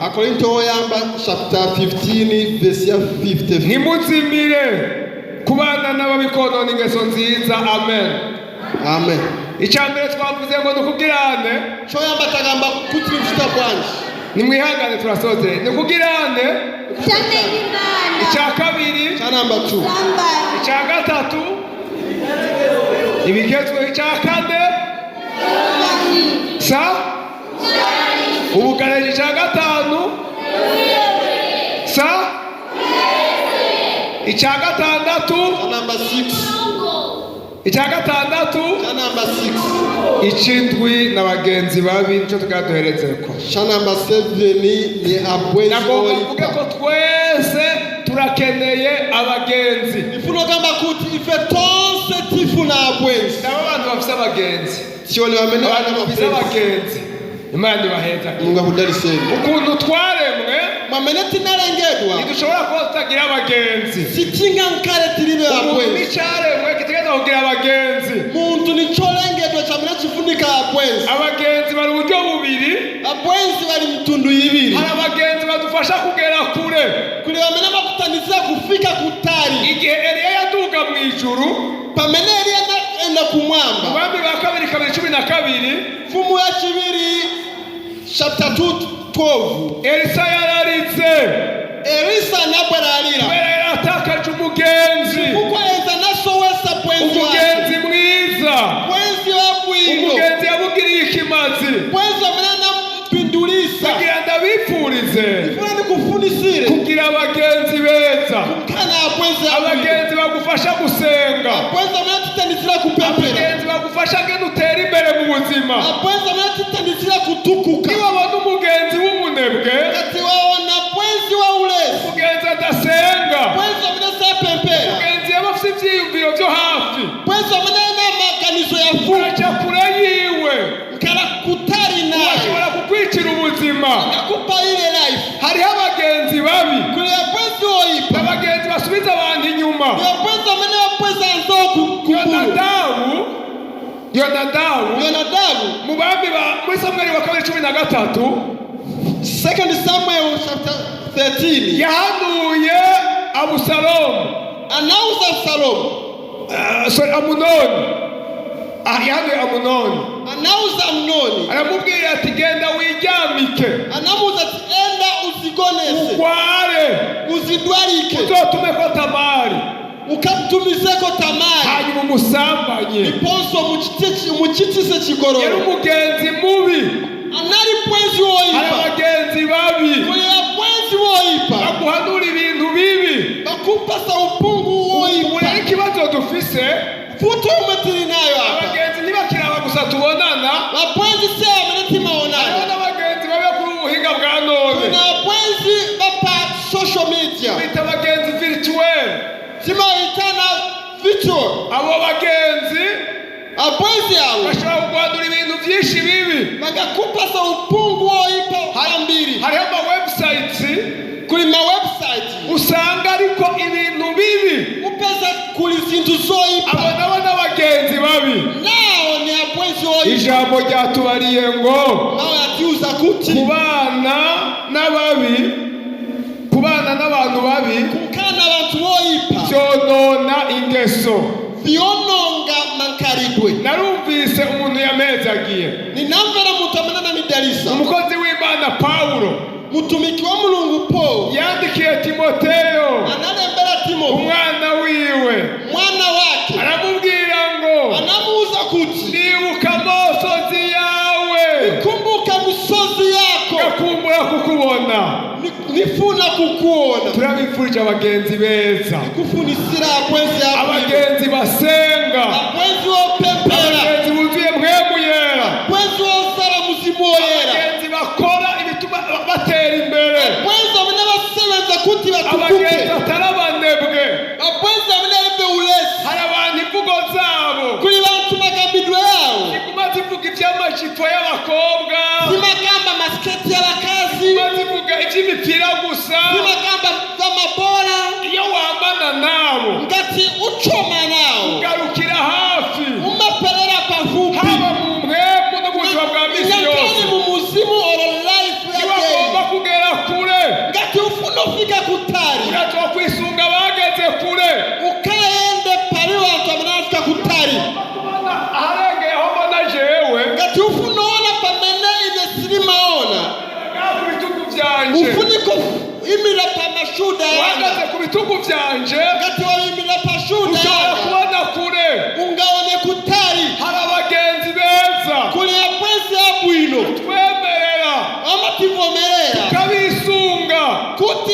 Akorinto yamba chapter 15 verse 50. Nimuzimire kubana n'ababikonona ingeso nziza. Amen. Amen. Icyambere twavuze ngo nukugirane cyo yamba tagamba kutiri mfita bwanje. Nimwihangane turasoze. Nukugirane cyane Imana. Icya kabiri cya number 2. Icya gatatu ibigezweho. Icya kane ubugareji. Icya gatanu icya gatandatu number 6. icya gatandatu number 6. Icindwi n'abagenzi babi nicyo tukaduherezeko. number 7 ni abwenzi. Nagomba kuvuga ko twese turakeneye abagenzi. Ifunogamba kuti ife tonse tifuna abwenzi. Nabo bantu bafite abagenzi. Sione wamene bafite abagenzi. Imana ibaheza. Mungu akudariseni. Ukuntu twaremwe mameneti narengedwa. Ntidushobora kuba tutagira abagenzi. Sitinga nkare tiribe abwenzi. Umuntu n'icyaremwe kitegeza kugira abagenzi. Muntu nicorengedwa cyamena kifunika abwenzi. Abagenzi bari uburyo bubiri. Abwenzi bari mtundu yibiri. Hari abagenzi badufasha kugera kure. Kuri bamena bakutaniza kufika kutari. Igihe Eliya yaduga mu ijuru, pamene Eliya enda kumwamba. Abami ba kabiri 12. Fumu ya kibiri chapter 12. Elisa yararitse. Elisa nabararira. Kubera yaratakaje umugenzi. Kuko Elisa nasowesa bwenzi. Umugenzi mwiza. Bwenzi wabwino. Umugenzi yamugiriye ikimazi. Bwenzi amena mpindulisa. Kugira ndabipfurize. Ifuna kufunisire. Kugira abagenzi beza. Kana bwenzi abagenzi bagufasha gusenga. Bwenzi amena tutandikira kupepera. Abagenzi bagufasha ngene utera imbere mu buzima. Bwenzi amena tutandikira kutukuka. Niba wabona umugenzi w'umunebwe. Ati waona bwenzi wa ulezi. Umugenzi adasenga. Bwenzi amena sapempera. Umugenzi yaba afite ibyiyumviro byo hafi. Bwenzi amena n'amaganizo ya fu. Uraca kure yiwe. Kara kutari nawe. Ashobora kukwicira ubuzima. Akupa ile life. Hariho abagenzi babi. Kuri bwenzi oyipa. Abagenzi basubiza abantu inyuma. Yo bwenzi amena bwenzi anzoku kuburu. Yonadabu mu bami ba muri Samuel wa 13 2 Samuel chapter 13 yahanuye Abusalomu. Anauza Absalomu. Amunoni. Yahanuye Amunoni. Anauza Amunoni. Aramubwira ati genda wijyamike. Anamuza ati enda uzigonese. Ugware. Uzidwarike. Uzotume ko Tamari. Ukamtumizeko Tamari. Hanyuma umusambanye. Iponso muchitise chigororo. Yari umugenzi mubi. Anari bwenzi woyipa. Hari abagenzi babi. Kuri bwenzi woyipa. Baguhanura ibintu bibi. Bakupasa upungu woyipa. Uri ikibazo dufise. Futo umetiri nayo hapa. Abagenzi ntibakiraba gusa tubonana. Abwenzi se amenetima onana. Hari abagenzi babe kuri ubuhinga bwa none. Kuna abwenzi bapa social media. Bita abagenzi virtuel. Sima itana virtual. Abo bagenzi abwenzi yawe bashobora kuguhanura ibintu byinshi bibi. Bagakupasa upungu woyipa harambiri. Hariho ama websites. Kuri ma website usanga ariko ibintu bibi. nipeza kulizinduzoipa abo nabo n'abagenzi babi nao ni abwenzi oipa ijambo ryatubariye ngo nawe atiuza kuti kubana n'abantu babi kumkana abantu oipa byonona ingeso vyononga mankarigwe. narumvise umuntu yamezagiye ninamvera mutamana na midalisa umukozi w'Imana Paulo mutumiki wa Mulungu Paul yandikiye Timoteyo ananembera Timoteyo umwana wiwe mwana wake aramubwira ngo anamuuza kuti nibuka amosozi yawe kumbuka misozi yako gakumbura kukubona nifuna kukuona. turabifurije abagenzi beza kufunisira abwenzi yako abagenzi basenga abwenzi opempera abagenzi buzuye mpwemu yera abwenzi osara muzimu yera abagenzi bakora ibituma batera imbere abwenzi abone basebenza kuti batukuke abagenzi atarabanebwe abwenzi abone ulesi hari abantu imvugo zabo kuri bantu magambidwe yao ziguma zivuga iby'amajipo y'abakobwa zimagamba masketi y'abakazi ziguma zivuga iby'imipira gusa zimagamba z'amabora iyo wambana nabo ngati ucoma nao ugarukira hafi umaperera pafupi haba mu mpwemu no mu buzima bwa misi yose mu muzimu oro life ya bagomba kugera kure ngati ufuna ufika kutari uratoa kwisunga bageze kure ukaende pari watu amenafika kutari aharengeye aho mbona jewe ngati ufuna ona pamene ine silimaona ku bitugu byanje ufuniko imira pamashuda uhagaze ku bitugu byanje ngati wabimira pashuda ushobora kubona kure ungaone kutari hari abagenzi beza kuri abwenzi abwino twemerera amativomerera tukabisunga kuti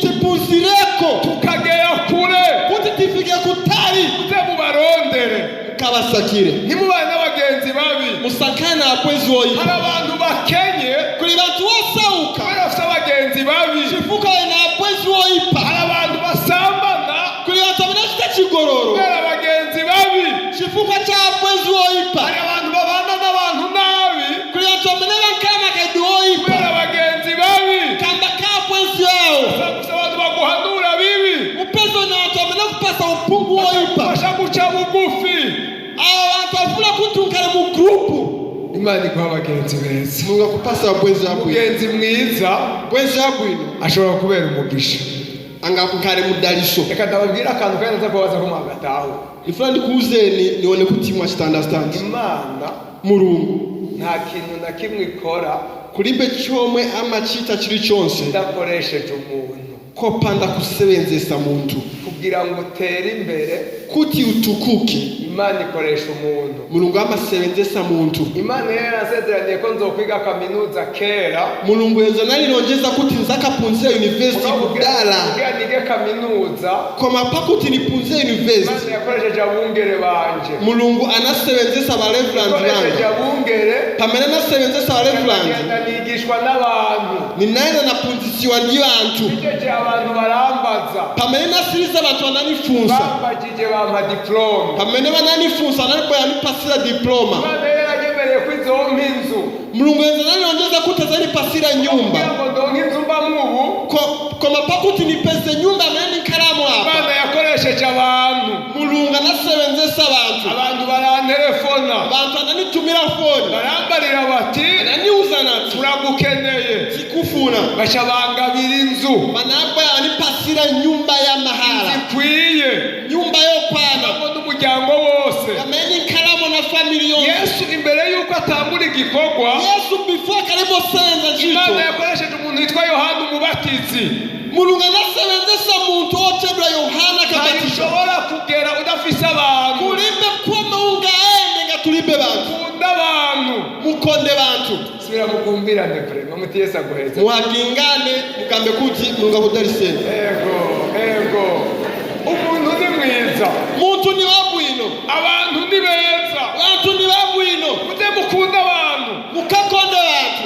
tipuzireko tukagera kure kuti tifike kutari muze mubarondere mukabasakire ntimubane n'abagenzi babi musakana abwenzi oyi hari abantu bakenye kuri bantu bosauka kubera bafite abagenzi babi chifuka na abwenzi oyipa hari abantu basambana kuri bantu bafite kigororo kubera abagenzi babi chifuka cha abwenzi oyipa hari abantu babana n'abantu nabi kuri bantu bamenera kama kadi oyipa kubera abagenzi babi kamba ka abwenzi yao gusa abantu baguhanura bibi upezo na watu bamenera kupasa upungu oyipa basha guca bugufi aba bantu bavula kutunkare mu grupu. Imana iguha abagenzi beza munga kupasa abwenzi abwino umugenzi mwiza abwenzi abwino ashobora kubera umugisha angakukare mudalisho. reka ndababwira akantu kandi nza kubaza ko mwagataho ifuna ndikuzeni nione kuti mwashitandastandi Imana Mulungu nta kintu na kimwe ikora kulimbe chomwe amachita chiri chonse idakoresheje umuntu kopanda kusebenzesa muntu kugira ngo utere imbere kuti utukuke. Imana ikoresha umuntu. Mulungu amasebenzesa muntu. Imana yarasezeraniye ko nzokwiga kaminuza kera. Mulungu yenza nalilonjeza kuti nzakapunzira university kudala kugira nige kaminuza koma pakuti nipunzire university. Imana yakoresheje abungere banje. Mulungu anasebenzesa ba reverend banje. Yakoresheje abungere pamene anasebenzesa ba reverend nigishwa n'abantu. Ninaenda napunzisiwa ndiyo antu Biteje abantu barambaza pamene nasiriza abantu bananifunsa bambajije bampa diploma pamene bananifunsa nalipo yanipasira diploma. Imana yaranyemereye ko izompa inzu. Mulungu yenza nalilonjeza kuti azanipasira nyumba ngo ndonke inzu mbamubu koma pakuti nipeze nyumba nani karamu hapa. Imana yakoresheje abantu. Mulungu anasebenzesa abantu barantelefona abantu ananitumira foni barambarira bati ananiuza nati turagukeneye sikufuna baca bangabira inzu banabwa anipasira nyumba ya mahala zikwiye nyumba yo kwana n'umuryango wose ameni karamu na family yose. Yesu imbere yuko atangura igikorwa Yesu before karibu senza jito Imana yakoresheje umuntu witwa Yohana umubatizi. Mulungu anasebenzesa muntu otedwa Yohana kabatizwa. Ntashobora kugera udafise abantu. Kulimbe kwama ungaende ngatulimbe bantu kunda abantu mukonde bantu sibira mukumbirane vrema muti Yesu aguheze muhakingane mukambe kuti Mulungu akudariseni. Ego umuntu ni mwiza muntu ni wabwino abantu ni beza abantu ni wabwino mute mukunda abantu mukakonde bantu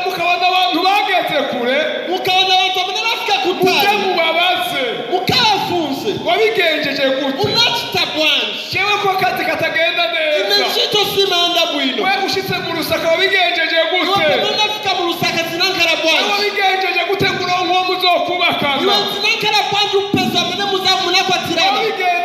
mukabona abantu bageze kure mukabona abantu bamenafika mute kutari mubabaze mukafunze wabigenjeje gute unachita bwanje jewe ko kazi katagenda neza imeshito simanda bwino we ushitse mu rusaka wabigenjeje gute bamenafika mu rusaka zinankara bwanje wabigenjeje gute kuronka uwo muzokubakana zinankara bwanje upeza mene muzamunakwatirana wabigenjeje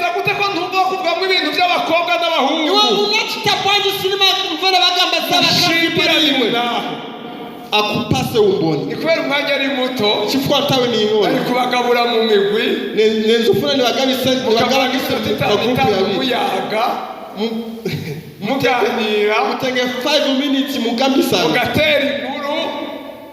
akupase umboni. Ni kubera umwanya ari muto. Chifukwa ntawe ni ingona. Ari kubagabura mu migwi. Nenzufuna ni bagabise muyaga. Muganira. Mutenge 5 minutes mugambisana. Mugatera inkuru.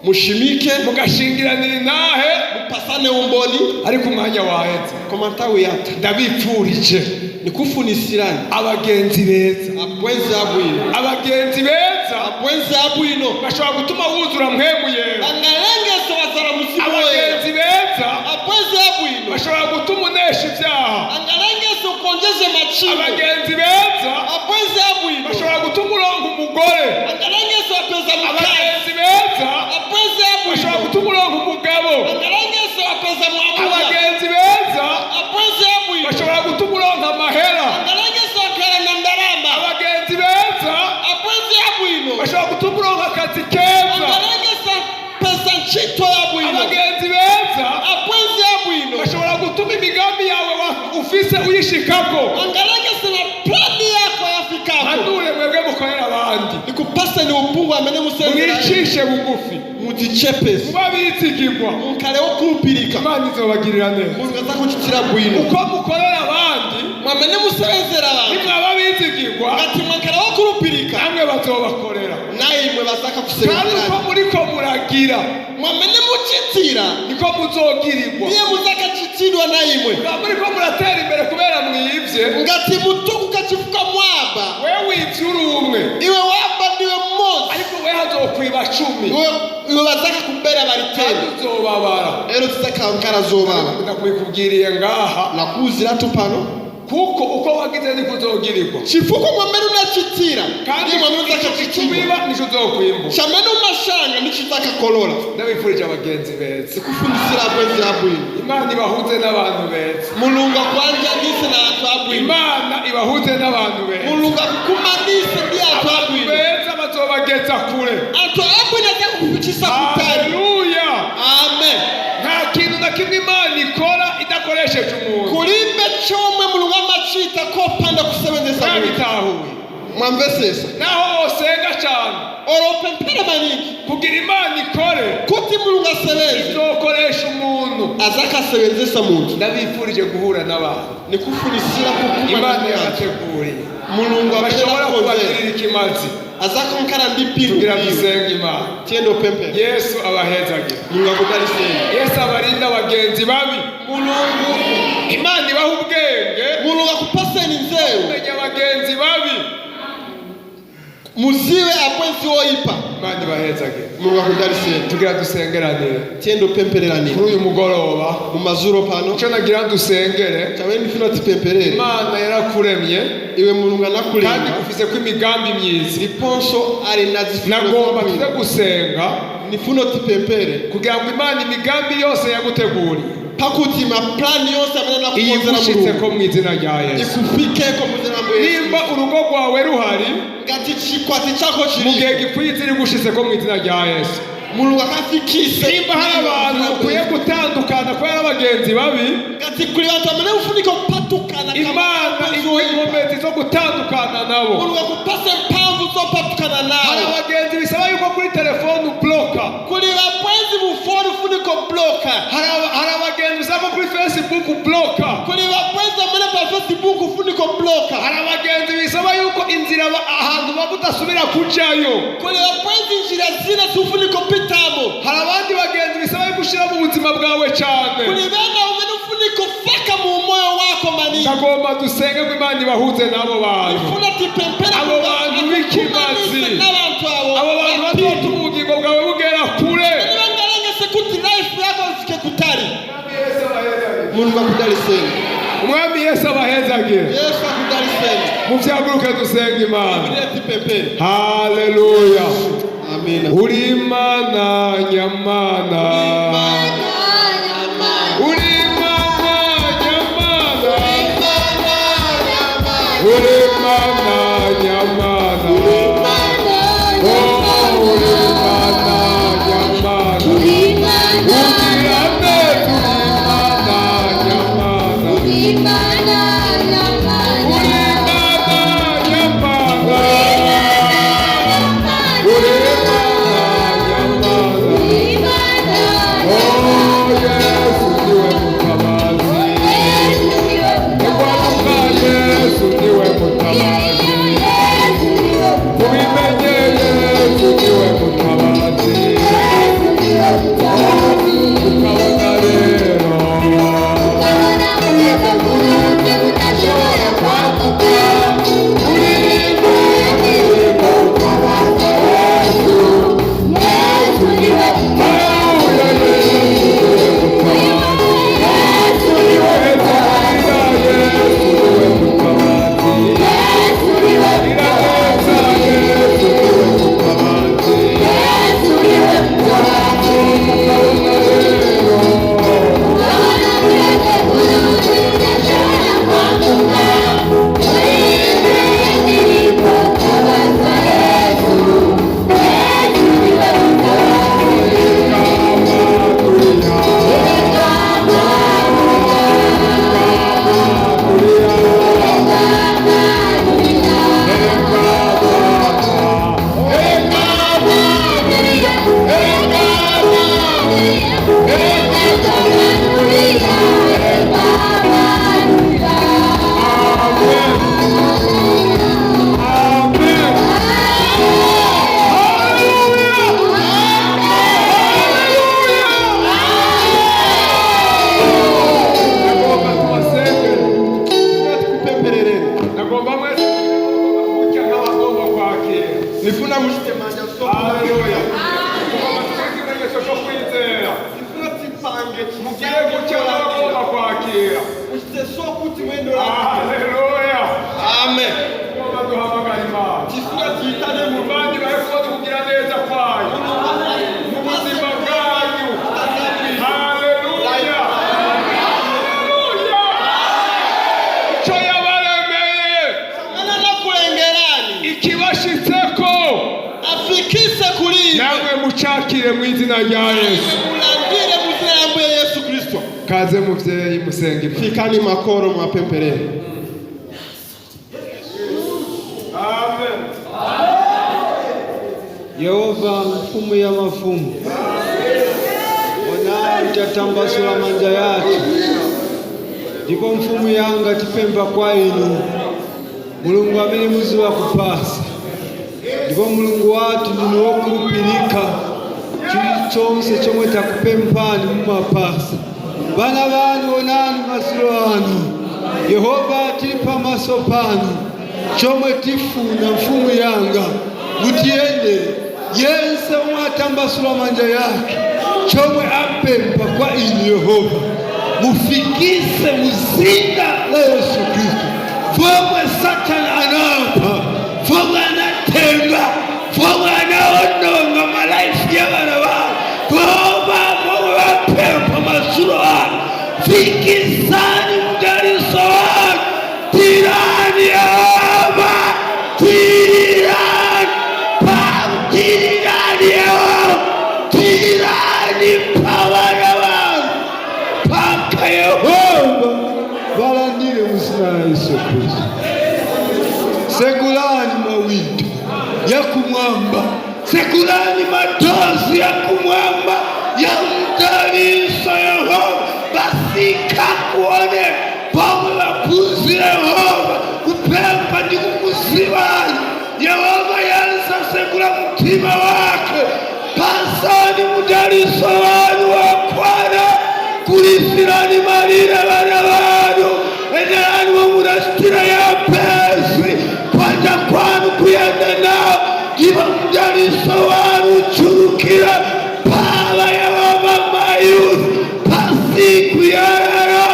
Mushimike. Mugashingiranira nahe. Mupasane umboni. Ariko umwanya waheze. Komantawe yata. Ndabipfurije. Nikufunisirani. Abagenzi beza. Abwenzi abwino. Abagenzi beza. Abwenzi abwino. Bashobora gutuma wuzura mpwemuye. Bangalengeso wazara musibo. Abagenzi beza. Abwenzi abwino. Bashobora gutuma unesha ibyaha. Bangalengeso kongeze machimo. Abagenzi beza. Abwenzi abwino. Bashobora gutuma uronka umugore. Bangalengeso apeza mukaya. Abagenzi beza. Abwenzi abwino. Bashobora gutuma uronka umugabo. Bangalengeso apeza mwamuya. Abagenzi beza. Abwenzi abwino. Bashobora gutuma uronka amahera. Bangalengeso akara na ndarama. Abagenzi beza. Abwenzi abwino. Bashobora gutuma uronka akazi keza. Bangalengeso pesa nchito abwino. Abagenzi beza. Abwenzi abwino. Bashobora gutuma imigambi yawe ufise uyishikako. Bangalengeso na plani yako yafikako. Handure mwebwe mukorera abandi. Nikupasa ni upungu amene musenzera. Mwicishe bugufi. Mutichepesi. Muba bizigirwa. Mukaleo kupirika. Imana izobagirira neza. Mugaza kuchitira bwino. Uko mukorera abandi. Mwamene musenzera abandi. Nimwaba bizigirwa. Ngati mwakaleo kurupirika. Namwe bazobakorera. Naimwe bazaka kusenzera. Kandi uko muriko muragira. Mwamene muchitira. Niko muzogirirwa. Niye muzaka chitirwa naimwe. Muriko muratera imbere kubera mwivye. Ngati mutuku kachifuka mwaba. Wewe wivye uri umwe. Iwe waba ndiwe mmoja. Ariko we hazokwiba 10. Iwe bazaka kumbera baritera. Uzobabara. Ero tuzakankara zobaba. Ndakubikubwiriye ngaha. Nakuzira tupano. Kuko uko wagize niko uzogirirwa. Chifuko mwamene unachitira. Kandi mwamene uzakachikibiba nico uzokwimba. Chamene umashanga nichitaka kolola. Ndabifurije abagenzi beza. Sikufundisira abwenzi abwino. Imana ibahuze n'abantu beza. Mulunga kwanja nise na atu abwino. Imana ibahuze n'abantu beza. Mulunga kukumanise ndi atu abwino. Beza bazobageza kure. Atu abwino atakukuchisa kutari. Haleluya. Amen. Nta kintu na kimwe Imana ikora idakoresheje umuntu. Kulimbe chomwe mulunga machita ko panda kusebenzesa Mwami tahuwe. Mwamvesesa. Naho osenga cyane. Orope mpera maniki. Kugira Imana ikore. Kuti mulunga sebeze. Izokoresha umuntu. Azaka sebenzesa muntu. Ndabifurije guhura n'abantu. Nikufunisira kukumana. Imana yabateguriye. Mulungu bashobora kubagirira ikimazi. Azakonkara ndipingu. Tugira dusenga Imana. Tiendo pempe. Yesu abahezage. Mulungu akudalisenga. Yesu abarinda abagenzi babi. Mulungu. Imana ibaha ubwenge. Mulungu akupaseni nzeo. Kumenya abagenzi babi. Muziwe abwenzi oipa. Imana ibahezage. Mulungu akudalisenga. Tugira dusengeranire. Tiendo pempereranire. Kuri uyu mugoroba. Mu mazuro pano. Cyo nagira dusengere. Chaweni fino tipemperere. Imana yarakuremye. Iwe Mulungu anakuremye. Kandi ufise ko imigambi myiza. Liponso ari nazifuna. Nagomba tuze gusenga. Nifuno tipempere. Kugira ngo Imana imigambi yose yaguteguriye. Pakuti ma plan yose amena kukozera Iyigushitse ko mu izina rya Yesu. Ikufike ko mu izina rya Yesu. Nimba urugo rwawe ruhari. Ngati chikwati chako chiri. Mugihe gikwiye rigushitse ko mu izina rya Yesu. Mulungu akafikise. Nimba hari abantu ukwiye gutandukana kubera abagenzi babi. Ngati kuri bantu amena ufuniko patukana. Imana iguhe inkomezi zo gutandukana nabo. Mulungu akupase mpamvu zo patukana nabo. Hari abagenzi bisaba yuko kuri telefone ubloka. Kuri bapenzi bufoni ufuniko bloka. Hari abagenzi bisaba kuri Facebook ubloka. Kuri bapenzi amena pa Facebook ufuniko bloka. Hari abagenzi bisaba yuko inzira ahantu babutasubira kujayo. Kuri bapenzi injira zina ufuniko pitamo. Hari abandi bagenzi bisaba gushira mu buzima bwawe cyane. Kuri bana umena ufuniko faka mu moyo wako manini. Ndagomba dusenge ko Imana ibahuze n'abo bantu. Ifuna tipempera abo bantu b'ikimazi. Abo bantu batuma ubugingo bwawe bugera kure. Nibangarengese kuti life yako ifike kutari. Mungu akudalisenga. Umwami Yesu abahezage. Yesu akudalisenga. Muvyaguruke dusenga Imana. Haleluya. Amen. Uri Imana nyamana. Uri Imana nyamana. Uri Imana nyamana. Uri Imana nyamana. Ukirane turi Imana nyamana. Uri Imana nyamana. Uri Imana nyamana. namwe mucakire mu izina rya Yesu. Mulambire mu izina rya Yesu Kristo. Kaze muvyeyi musenge. Fikani makoro mwapempelele. Amen. Yehova mfumu ya mafumu, ona utatambasula manja yacu, ndipo mfumu yanga tipemba kwa inu Mulungu amene muziwa kupasa, ndipo Mulungu watu ndinu wokulupilika chilichonse chomwe takupempani mumapasa. Bana banu onani masulo anu, Yehova tili pamaso panu, chomwe tifuna mfumu yanga mutiende yense mwatambasula manja yake chomwe apempa kwa inu Yehova mufikise muzinda la Yesu Kristo. Fomwe Satan anapa, fomwe anatenga, fomwe anaononga malaifu ya wanawao, fomwe apempa masulo anu, fikisani mdariso wanu, tirani Yehova, tirani pawarawa paka Yehova balandire muzina la Yesu Kristo. Segulani mawingu ya kumwamba, segulani matozi ya kumwamba ya mdariso Yehova, basika kuone pawe wakuzi Yehova kupempa ni kukuziwani Yehova yanza segula mtima wake pasani mudariso wanu wakwana kulisirani marira wana wanu enani wa murastira ya pesi kwanja kwanu kuyenda nao jiva mudariso wanu churukira pala ya wama mayuzi pasiku ya rara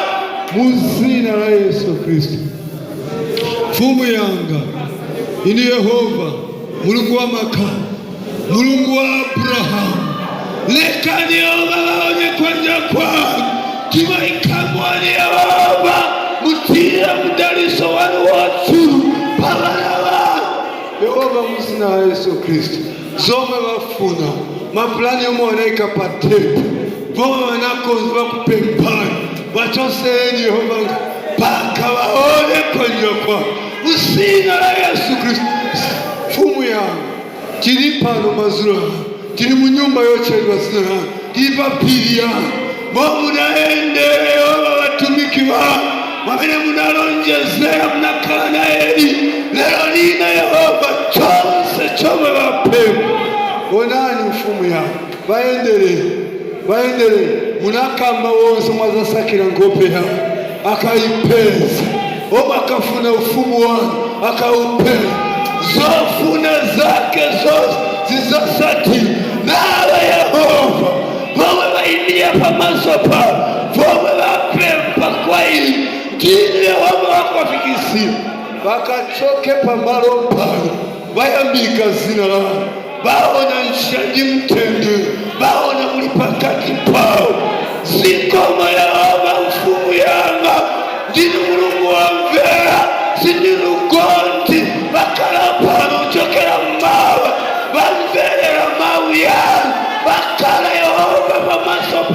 muzina la Yesu Kristo. Fumu yanga ini Yehova Mulungu wa maka, Mulungu wa Abrahamu, leka Yehova waonye kwanja kwangu kiwa ikamwani Yehova mutira mudariso wanu wachuru pabarawa Yehova muzina la Yesu Kristo. Zome wafuna maplani yomona ikapatepo vome wanakonzi wakupempani wachoseni Yehova paka waone kwanja kwangu muzina la Yesu Kristo. Fumu yangu tiri pano mazura tiri mu nyumba yocherwa zina tiri papiri yangu munaende Yehova watumiki wangu mwamene munalonjezera munakala na eli lero lina Yehova chonse chomwe wapemba onani mfumu yangu baendele munakamba wonse mwazasakira ngope yangu akaipeza oba akafuna ufumu wangu akaupeza zofuna zake zose zizosati nawe Yehova vowe wainia pamaso pao vowe wapempa kwa ili ndini Yehova wakwafikisia wakachoke pambalo pao wayambika zina lao baona nshaji mtende baona mulipakati pao zikoma Yehova mfumu yanga ndini Mulungu wa mvera sindinu gonti bakalapano chokera mawa bamverera mawu yangu bakala Yehova pamaso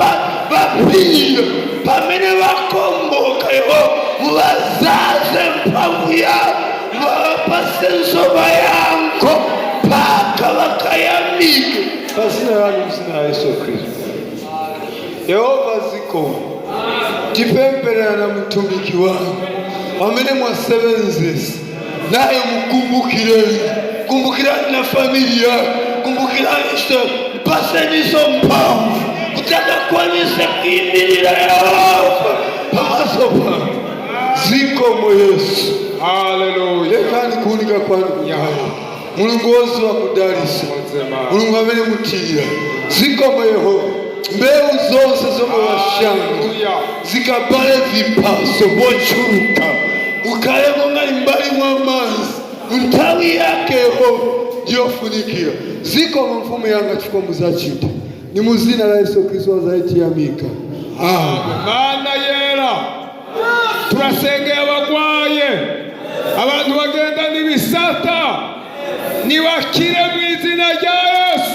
bapile pamene bakomboka Yehova mubazaze mpavu yangu mubapase nsoba yangu paka bakayamike pasina yangu mzina ya Yesu Kristo. Yehova ziko tipemperera na mtumiki wangu wamene mwasebenzesa naye mukumbukireni, kumbukirani na familia, kumbukirani mpaseniso mpavu kutaka kwanise kuimirira Yehova pamaso pano ziko mo Yesu. Haleluya. Lekani kuunika kwanu yawe Mulungu wose wakudarisa Mulungu amene mutira ziko mo Yehova mbeu zonse zomwe washanga zikabale vipaso bochuruka ukaleko ngali mbali mwa manzi mtawi yake Yehova ndiyofunikira ziko mfumu yanga chikomuza chita ni muzina la Yesu Kristo zaiti ya mika. Mana yera turasengera abagwaye abantu bagenda n'ibisata niwakire mu izina rya Yesu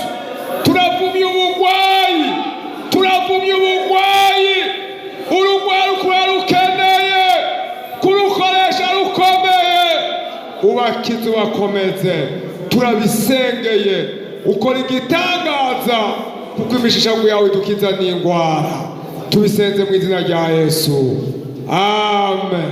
ubakize ubakomeze, turabisengeye ukora igitangaza kuko imishishago yawe dukiza n'indwara, tubisenze mu izina rya Yesu, amen.